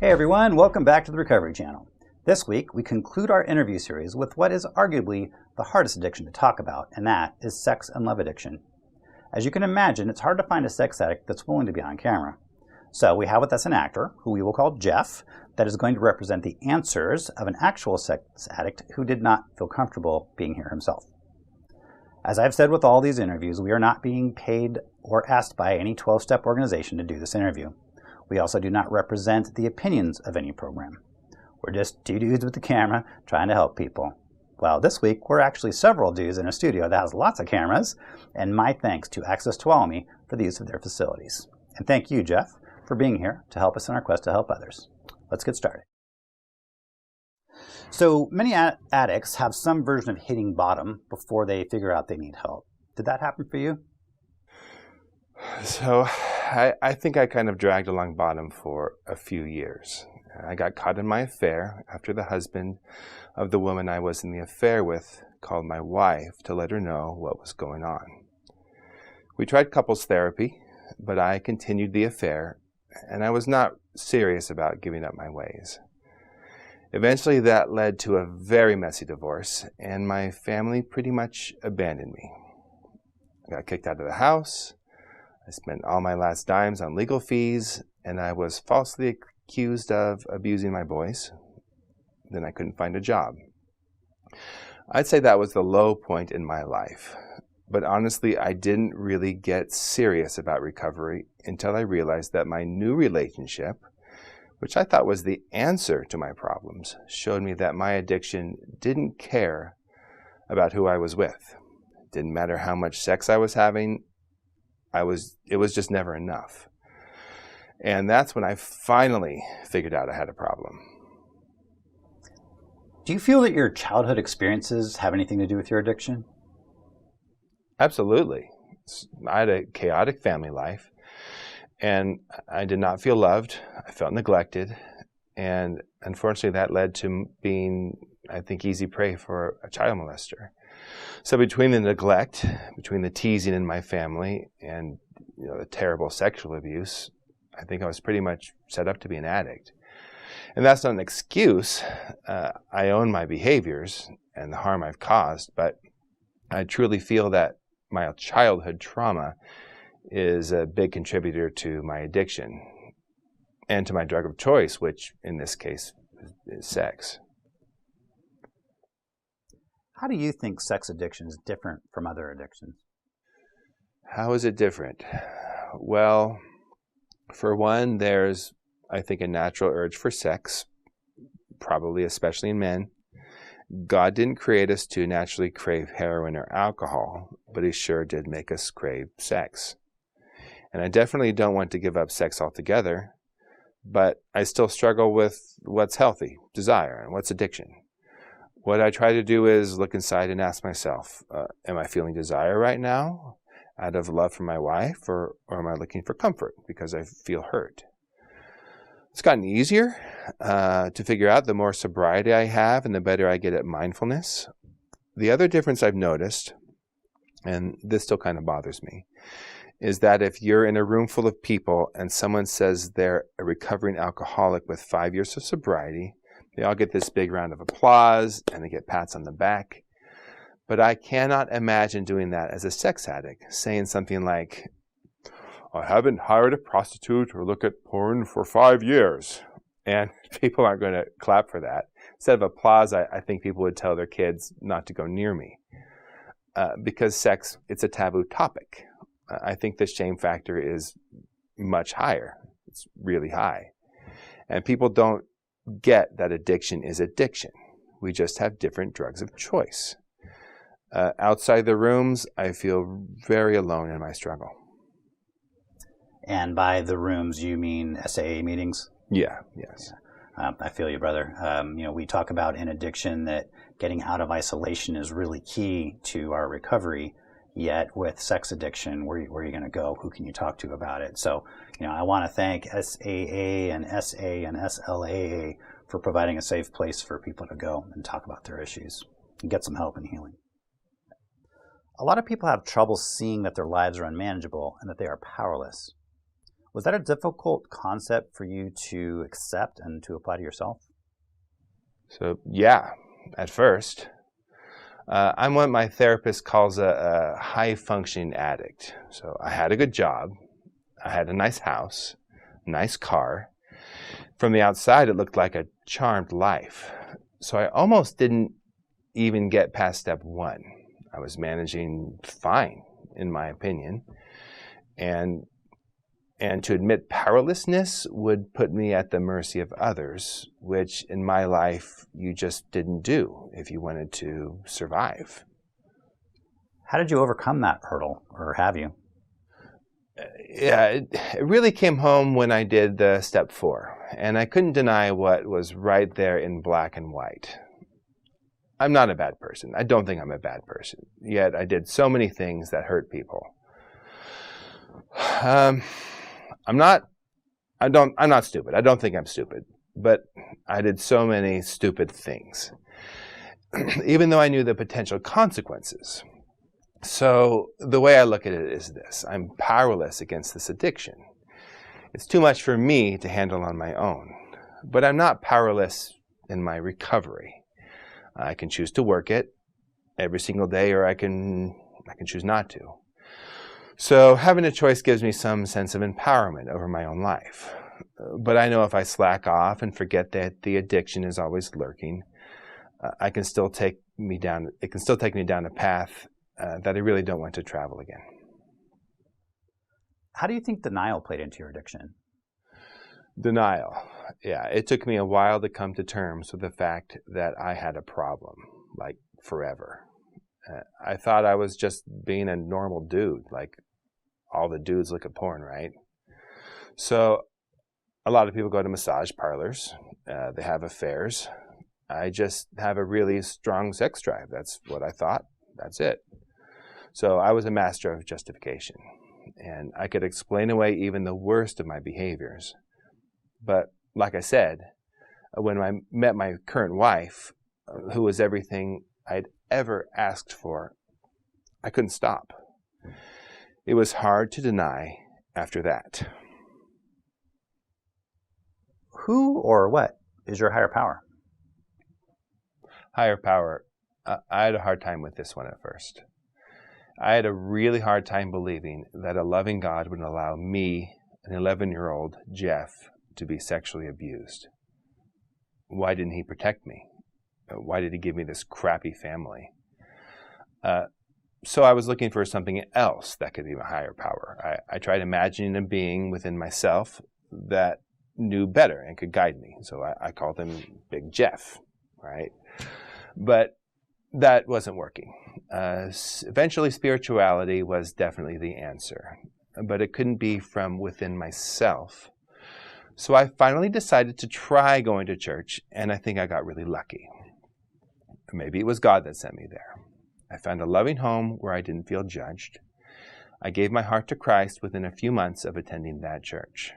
Hey everyone, welcome back to the Recovery Channel. This week, we conclude our interview series with what is arguably the hardest addiction to talk about, and that is sex and love addiction. As you can imagine, it's hard to find a sex addict that's willing to be on camera. So we have with us an actor, who we will call Jeff, that is going to represent the answers of an actual sex addict who did not feel comfortable being here himself. As I've said with all these interviews, we are not being paid or asked by any 12-step organization to do this interview. We also do not represent the opinions of any program. We're just two dudes with the camera trying to help people. Well, this week, we're actually several dudes in a studio that has lots of cameras, and my thanks to Access Tuolumne for the use of their facilities. And thank you, Jeff, for being here to help us in our quest to help others. Let's get started. So many addicts have some version of hitting bottom before they figure out they need help. Did that happen for you? So I think I kind of dragged along bottom for a few years. I got caught in my affair after the husband of the woman I was in the affair with called my wife to let her know what was going on. We tried couples therapy, but I continued the affair, and I was not serious about giving up my ways. Eventually that led to a very messy divorce, and my family pretty much abandoned me. I got kicked out of the house. I spent all my last dimes on legal fees, and I was falsely accused of abusing my boys. Then I couldn't find a job. I'd say that was the low point in my life. But honestly, I didn't really get serious about recovery until I realized that my new relationship, which I thought was the answer to my problems, showed me that my addiction didn't care about who I was with. It didn't matter how much sex I was having. It was just never enough. And that's when I finally figured out I had a problem. Do you feel that your childhood experiences have anything to do with your addiction? Absolutely. I had a chaotic family life, and I did not feel loved. I felt neglected, and unfortunately that led to being, I think, easy prey for a child molester. So between the neglect, between the teasing in my family, and the terrible sexual abuse, I think I was pretty much set up to be an addict. And that's not an excuse. I own my behaviors and the harm I've caused, but I truly feel that my childhood trauma is a big contributor to my addiction and to my drug of choice, which in this case is sex. How do you think sex addiction is different from other addictions? How is it different? Well, for one, there's, I think, a natural urge for sex, probably especially in men. God didn't create us to naturally crave heroin or alcohol, but He sure did make us crave sex. And I definitely don't want to give up sex altogether, but I still struggle with what's healthy desire and what's addiction. What I try to do is look inside and ask myself, am I feeling desire right now out of love for my wife, or am I looking for comfort because I feel hurt? It's gotten easier to figure out the more sobriety I have and the better I get at mindfulness. The other difference I've noticed, and this still kind of bothers me, is that if you're in a room full of people and someone says they're a recovering alcoholic with 5 years of sobriety, they all get this big round of applause and they get pats on the back. But I cannot imagine doing that as a sex addict, saying something like, I haven't hired a prostitute or looked at porn for 5 years. And people aren't going to clap for that. Instead of applause, I think people would tell their kids not to go near me. Because sex, it's a taboo topic. I think the shame factor is much higher. It's really high. And people don't get that addiction is addiction. We just have different drugs of choice. Outside the rooms, I feel very alone in my struggle. And by the rooms, you mean SAA meetings? Yeah, yes. I feel you, brother. We talk about in addiction that getting out of isolation is really key to our recovery. Yet with sex addiction, where are you going to go? Who can you talk to about it? So, I want to thank SAA and SA and SLAA for providing a safe place for people to go and talk about their issues and get some help and healing. A lot of people have trouble seeing that their lives are unmanageable and that they are powerless. Was that a difficult concept for you to accept and to apply to yourself? So yeah, at first. I'm what my therapist calls a high-functioning addict. So I had a good job. I had a nice house, nice car. From the outside, it looked like a charmed life. So I almost didn't even get past step one. I was managing fine, in my opinion. And to admit powerlessness would put me at the mercy of others, which in my life you just didn't do if you wanted to survive. How did you overcome that hurdle, or have you? Yeah, it really came home when I did the step 4, and I couldn't deny what was right there in black and white. I'm not a bad person. I don't think I'm a bad person. Yet I did so many things that hurt people. I'm not stupid. I don't think I'm stupid, but I did so many stupid things, even though I knew the potential consequences. So the way I look at it is this: I'm powerless against this addiction. It's too much for me to handle on my own, but I'm not powerless in my recovery. I can choose to work it every single day, or I can choose not to. So having a choice gives me some sense of empowerment over my own life. But I know if I slack off and forget that the addiction is always lurking, it can still take me down a path that I really don't want to travel again. How do you think denial played into your addiction? Denial. Yeah, it took me a while to come to terms with the fact that I had a problem, like forever. I thought I was just being a normal dude, like all the dudes look at porn, right? So a lot of people go to massage parlors. They have affairs. I just have a really strong sex drive. That's what I thought. That's it. So I was a master of justification, and I could explain away even the worst of my behaviors. But like I said, when I met my current wife, who was everything I'd ever asked for, I couldn't stop. It was hard to deny after that. Who or what is your higher power? Higher power. I had a hard time with this one at first. I had a really hard time believing that a loving God would allow me, an 11-year-old Jeff, to be sexually abused. Why didn't he protect me? Why did he give me this crappy family? So I was looking for something else that could be my higher power. I tried imagining a being within myself that knew better and could guide me. So I called him Big Jeff, right? But that wasn't working. Eventually, spirituality was definitely the answer, but it couldn't be from within myself. So I finally decided to try going to church, and I think I got really lucky. Maybe it was God that sent me there. I found a loving home where I didn't feel judged. I gave my heart to Christ within a few months of attending that church.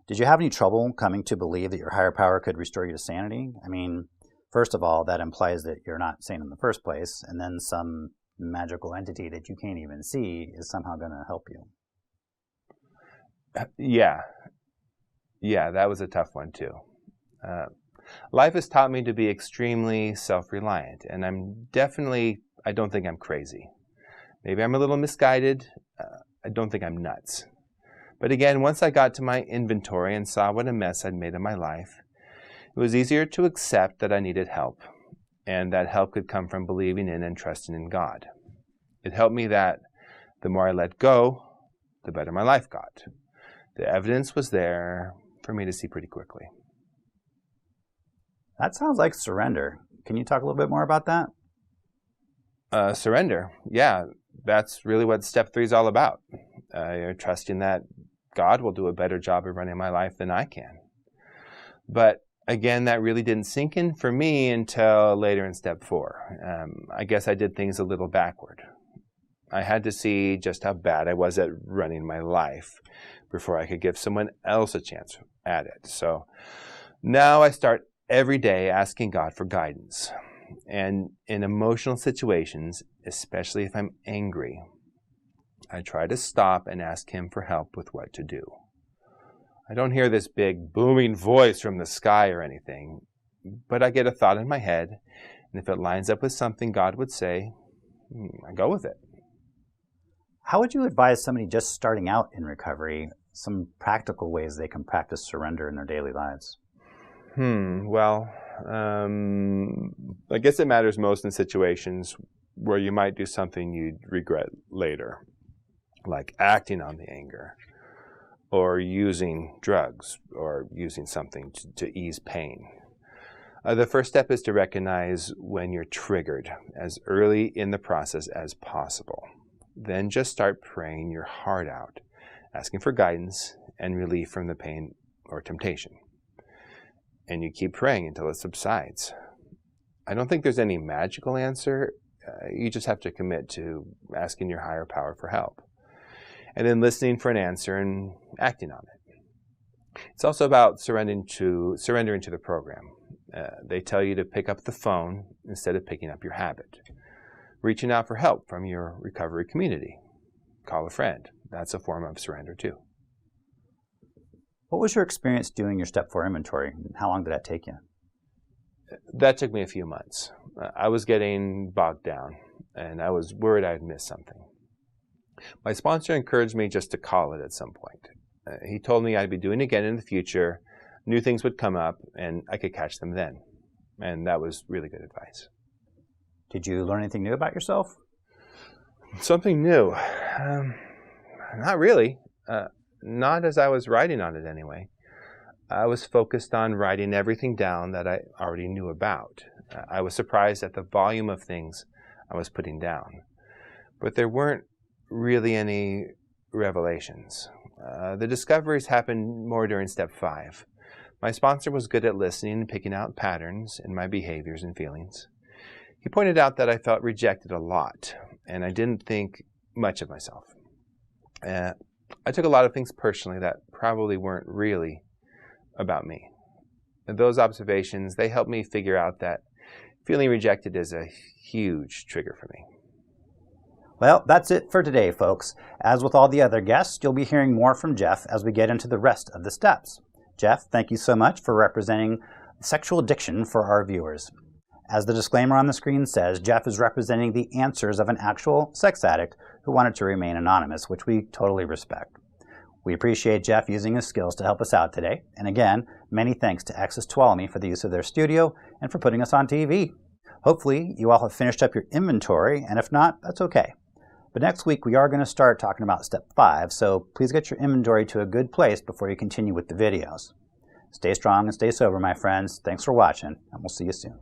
Did you have any trouble coming to believe that your higher power could restore you to sanity? I mean, first of all, that implies that you're not sane in the first place, and then some magical entity that you can't even see is somehow going to help you. Yeah, that was a tough one too. Life has taught me to be extremely self-reliant, and I don't think I'm crazy. Maybe I'm a little misguided. I don't think I'm nuts. But again, once I got to my inventory and saw what a mess I'd made of my life, it was easier to accept that I needed help, and that help could come from believing in and trusting in God. It helped me that the more I let go, the better my life got. The evidence was there for me to see pretty quickly. That sounds like surrender. Can you talk a little bit more about that? Surrender. Yeah, that's really what step 3 is all about. You're trusting that God will do a better job of running my life than I can. But again, that really didn't sink in for me until later in step 4. I guess I did things a little backward. I had to see just how bad I was at running my life before I could give someone else a chance at it. So now I start every day asking God for guidance. And in emotional situations, especially if I'm angry, I try to stop and ask him for help with what to do. I don't hear this big booming voice from the sky or anything, but I get a thought in my head, and if it lines up with something God would say, I go with it. How would you advise somebody just starting out in recovery some practical ways they can practice surrender in their daily lives? Well, I guess it matters most in situations where you might do something you'd regret later, like acting on the anger, or using drugs, or using something to ease pain. The first step is to recognize when you're triggered as early in the process as possible. Then just start praying your heart out, asking for guidance and relief from the pain or temptation. And you keep praying until it subsides. I don't think there's any magical answer. You just have to commit to asking your higher power for help, and then listening for an answer and acting on it. It's also about surrendering to the program. They tell you to pick up the phone instead of picking up your habit. Reaching out for help from your recovery community. Call a friend. That's a form of surrender too. What was your experience doing your Step 4 inventory, and how long did that take you? That took me a few months. I was getting bogged down, and I was worried I'd missed something. My sponsor encouraged me just to call it at some point. He told me I'd be doing it again in the future, new things would come up, and I could catch them then. And that was really good advice. Did you learn anything new about yourself? Something new? Not really. Not as I was writing on it anyway. I was focused on writing everything down that I already knew about. I was surprised at the volume of things I was putting down. But there weren't really any revelations. The discoveries happened more during Step 5. My sponsor was good at listening and picking out patterns in my behaviors and feelings. He pointed out that I felt rejected a lot, and I didn't think much of myself. I took a lot of things personally that probably weren't really about me. And those observations, they helped me figure out that feeling rejected is a huge trigger for me. Well, that's it for today, folks. As with all the other guests, you'll be hearing more from Jeff as we get into the rest of the steps. Jeff, thank you so much for representing sexual addiction for our viewers. As the disclaimer on the screen says, Jeff is representing the answers of an actual sex addict who wanted to remain anonymous, which we totally respect. We appreciate Jeff using his skills to help us out today. And again, many thanks to Access Tuolumne for the use of their studio and for putting us on TV. Hopefully, you all have finished up your inventory, and if not, that's okay. But next week, we are going to start talking about Step 5, so please get your inventory to a good place before you continue with the videos. Stay strong and stay sober, my friends. Thanks for watching, and we'll see you soon.